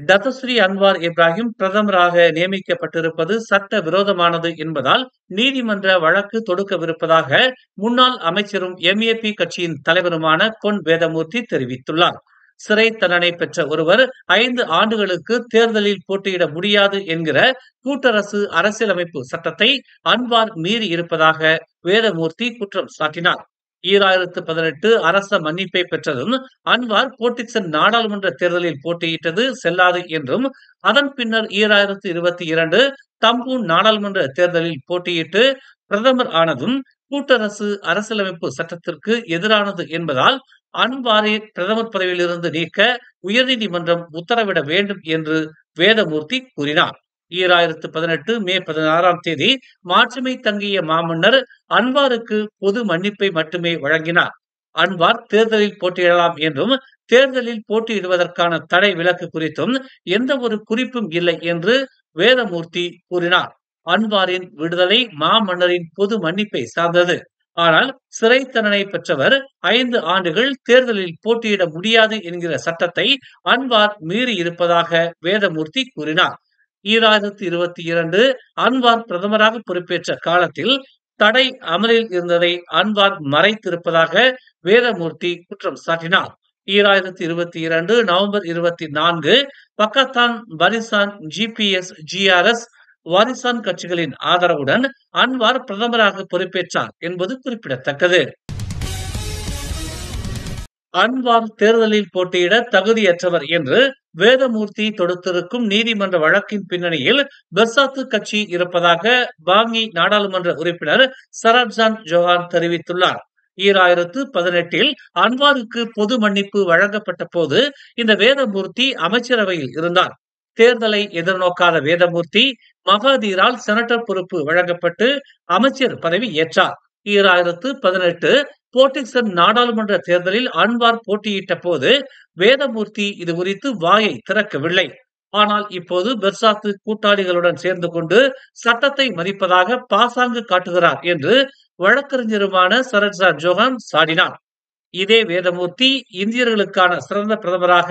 Dato' Sri Anwar Ibrahim பிரதமராக நியமிக்கப்பட்டிருப்பது சட்ட விரோதமானது என்பதால் நீதிமன்ற வழக்கு தொடுக்கவிருப்பதாக முன்னாள் அமைச்சரும் எம்ஏபி கட்சியின் தலைவருமான பொன் வேதமூர்த்தி தெரிவித்துள்ளார். சிறை தண்டனை பெற்ற ஒருவர் 5 ஆண்டுகளுக்கு தேர்தலில் போட்டியிட முடியாது என்கிற கூட்டரசு அரசியலமைப்பு சட்டத்தை அன்வார் மீறி இருப்பதாக வேதமூர்த்தி குற்றம் சாட்டினார். 2018 அரச மன்னிப்பை பெற்றதும் அன்வார் போர்டிக்சன் நாடாளுமன்ற தேர்தலில் போட்டியிட்டது செல்லாது என்றும், அதன் பின்னர் 2022 தம்பூன் நாடாளுமன்ற தேர்தலில் போட்டியிட்டு பிரதமர் ஆனதும் கூட்டரசு அரசியலமைப்பு சட்டத்திற்கு எதிரானது என்பதால் அன்வாரை பிரதமர் பதவியிலிருந்து நீக்க உயர்நீதிமன்றம் உத்தரவிட வேண்டும் என்று வேதமூர்த்தி கூறினார். 2018 மே 16ஆம் தேதி மாட்சிமை தங்கிய மாமன்னர் அன்வாருக்கு பொது மன்னிப்பை மட்டுமே வழங்கினார். அன்வார் தேர்தலில் போட்டியிடலாம் என்றும், தேர்தலில் போட்டியிடுவதற்கான தடை விலக்கு குறித்தும் எந்த ஒரு குறிப்பும் இல்லை என்று வேதமூர்த்தி கூறினார். அன்வாரின் விடுதலை மாமன்னரின் பொது மன்னிப்பை சார்ந்தது. ஆனால் சிறை தண்டனை பெற்றவர் 5 ஆண்டுகள் தேர்தலில் போட்டியிட முடியாது என்கிற சட்டத்தை அன்வார் மீறி இருப்பதாக வேதமூர்த்தி கூறினார். 2022 அன்வார் பிரதமராக பொறுப்பேற்ற காலத்தில் தடை அமலில் இருந்ததை அன்வார் மறைத்திருப்பதாக வேதமூர்த்தி குற்றம் சாட்டினார். 2022 நவம்பர் 24 பக்கத்தான் பரிசான் ஜிபிஎஸ் ஜிஆர்எஸ் வாரிசான் கட்சிகளின் ஆதரவுடன் அன்வார் பிரதமராக பொறுப்பேற்றார் என்பது குறிப்பிடத்தக்கது. அன்வார் தேர்தலில் போட்டியிட தகுதியற்றவர் என்று வேதமூர்த்தி தொடுத்திருக்கும் நீதிமன்ற வழக்கின் பின்னணியில் பெர்சாத்து கட்சி இருப்பதாக பாங்கி நாடாளுமன்ற உறுப்பினர் சரத்ஜான் ஜோஹான் தெரிவித்துள்ளார். 2018 அன்வாருக்கு பொது மன்னிப்பு வழங்கப்பட்ட போது இந்த வேதமூர்த்தி அமைச்சரவையில் இருந்தார். தேர்தலை எதிர்நோக்காத வேதமூர்த்தி மகாதீரால் செனட்டர் பொறுப்பு வழங்கப்பட்டு அமைச்சர் பதவி ஏற்றார். 2018 போர்டிக்சன் நாடாளுமன்ற தேர்தலில் அன்வார் போட்டியிட்ட போது வேதமூர்த்தி இது குறித்து வாயை திறக்கவில்லை. ஆனால் இப்போது பெர்சாத்து கூட்டாளிகளுடன் சேர்ந்து கொண்டு சட்டத்தை மதிப்பதாக பாசாங்கு காட்டுகிறார் என்று வழக்கறிஞருமான சரத்ஜான் ஜோஹான் சாடினார். இதே வேதமூர்த்தி இந்தியர்களுக்கான சிறந்த பிரதமராக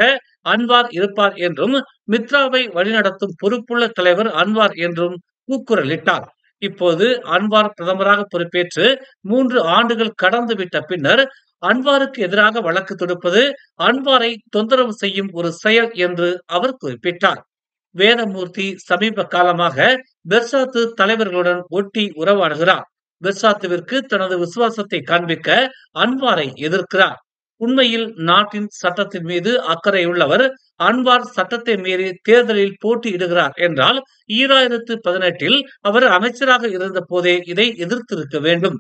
அன்வார் இருப்பார் என்றும், மித்ராவை வழிநடத்தும் பொறுப்புள்ள தலைவர் அன்வார் என்றும் கூக்குரலிட்டார். இப்போது அன்வார் பிரதமராக பொறுப்பேற்று 3 ஆண்டுகள் கடந்துவிட்ட பின்னர் அன்வாருக்கு எதிராக வழக்கு தொடுப்பது அன்வாரை தொந்தரவு செய்யும் ஒரு செயல் என்று அவர் குறிப்பிட்டார். வேதமூர்த்தி சமீப காலமாக பெர்சாத்து தலைவர்களுடன் ஒட்டி உறவாடுகிறார். பெர்சாத்துவிற்கு தனது விசுவாசத்தை காண்பிக்க அன்வாரை எதிர்க்கிறார். உண்மையில் நாட்டின் சட்டத்தின் மீது அக்கறையுள்ளவர் அன்வார் சட்டத்தை மீறி தேர்தலில் போட்டியிடுகிறார் என்றால் 2018 அவர் அமைச்சராக இருந்த போதே இதை எதிர்த்திருக்க வேண்டும்.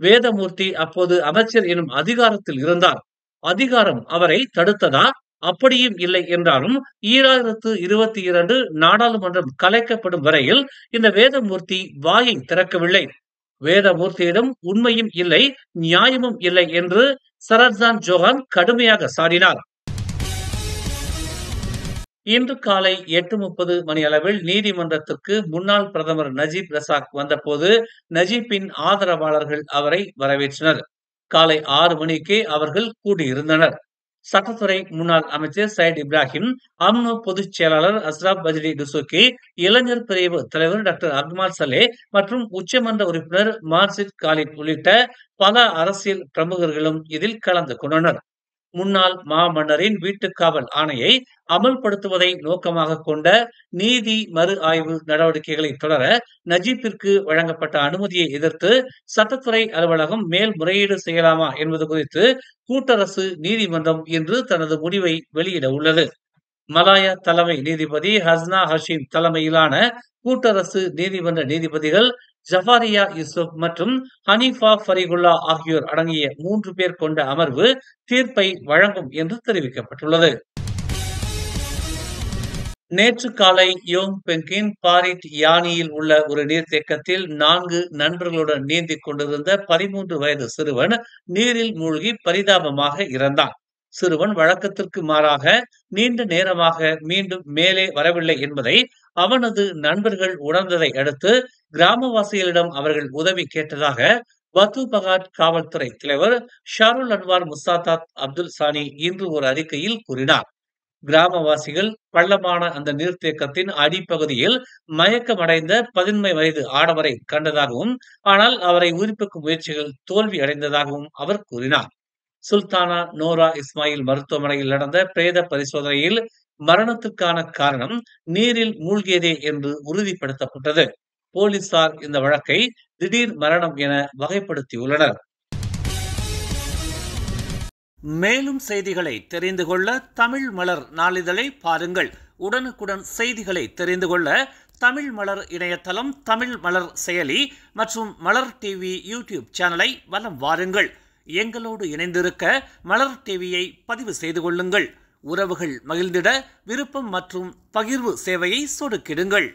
வேதமூர்த்தி அப்போது அமைச்சர் எனும் அதிகாரத்தில் இருந்தார். அதிகாரம் அவரை தடுத்ததா? அப்படியும் இல்லை என்றாலும் 2022 நாடாளுமன்றம் கலைக்கப்படும் வரையில் இந்த வேதமூர்த்தி வாயை திறக்கவில்லை. வேதமூர்த்தியிடம் உண்மையும் இல்லை, நியாயமும் இல்லை என்று சரத்ஜான் ஜோஹான் கடுமையாக சாடினார். இன்று காலை 8:30 மணி அளவில் நீதிமன்றத்திற்கு முன்னாள் பிரதமர் நஜீப் ரசாக் வந்தபோது நஜீப்பின் ஆதரவாளர்கள் அவரை வரவேற்றனர். காலை 6 மணிக்கே அவர்கள் கூடியிருந்தனர். சட்டத்துறை முன்னாள் அமைச்சர் சையத் இப்ராஹிம், அம்னோ பொதுச் செயலாளர் அஸ்ராப் பஜ்ரி டுசோக்கி, இளைஞர் பிரிவு தலைவர் டாக்டர் அக்மால் சலே மற்றும் உச்சமன்ற உறுப்பினர் மார்சித் காலித் உள்ளிட்ட பல அரசியல் பிரமுகர்களும் இதில் கலந்து கொண்டனர். முன்னாள் மாமன்னரின் வீட்டுக்காவல் ஆணையை அமல்படுத்துவதை நோக்கமாக கொண்ட நீதி மறு ஆய்வு நடவடிக்கைகளை தொடர நஜீப்பிற்கு வழங்கப்பட்ட அனுமதியை எதிர்த்து சட்டத்துறை அலுவலகம் மேல்முறையீடு செய்யலாமா என்பது குறித்து கூட்டரசு நீதிமன்றம் இன்று தனது முடிவை வெளியிட உள்ளது. மலாயா தலைமை நீதிபதி ஹஸ்னா ஹஷீம் தலைமையிலான கூட்டரசு நீதிமன்ற நீதிபதிகள் ஜஃபாரியா யூசுப் மற்றும் ஹனீஃபா ஃபரிகுல்லா ஆகியோர் அடங்கிய 3 பேர் கொண்ட அமர்வு தீர்ப்பை வழங்கும் என்று தெரிவிக்கப்பட்டுள்ளது. நேற்று காலை யோங் பெங்கின் பாரிட் யானியில் உள்ள ஒரு நீர்த்தேக்கத்தில் 4 நண்பர்களுடன் நீந்திக் கொண்டிருந்த 13 வயது சிறுவன் நீரில் மூழ்கி பரிதாபமாக இறந்தான். சிறுவன் வழக்கத்திற்கு மாறாக நீண்ட நேரமாக மீண்டும் மேலே வரவில்லை என்பதை அவனது நண்பர்கள் உணர்ந்ததை அடுத்து கிராமவாசிகளிடம் அவர்கள் உதவி கேட்டதாக பத்து பகாட் காவல்துறை தலைவர் ஷாருல் அன்வார் முஸ்தாத் அப்துல் சானி இன்று ஒரு அறிக்கையில் கூறினார். கிராமவாசிகள் பள்ளமான அந்த நீர்த்தேக்கத்தின் அடிப்பகுதியில் மயக்கமடைந்த 15 வயது ஆடவரை கண்டதாகவும், ஆனால் அவரை உயிர்ப்பிக்கும் முயற்சிகள் தோல்வி அடைந்ததாகவும் அவர் கூறினார். சுல்தானா நோரா இஸ்மாயில் மருத்துவமனையில் நடந்த பிரேத பரிசோதனையில் மரணத்துக்கான காரணம் நீரில் மூழ்கியதே என்று உறுதிப்படுத்தப்பட்டது. போலீசார் இந்த வழக்கை திடீர் மரணம் என வகைப்படுத்தியுள்ளனர். மேலும் செய்திகளை தெரிந்து கொள்ள தமிழ் மலர் நாளிதழை பாருங்கள். உடனுக்குடன் செய்திகளை தெரிந்து கொள்ள தமிழ் மலர் இணையதளம், தமிழ் மலர் செயலி மற்றும் மலர் டிவி யூடியூப் சேனலை வலம் வாருங்கள். எங்களோடு இணைந்திருக்க மலர் டிவியை பதிவு செய்து கொள்ளுங்கள். உறவுகள் மகிழ்ந்திட விருப்பம் மற்றும் பகிர்வு சேவையை சொடுக்கிடுங்கள்.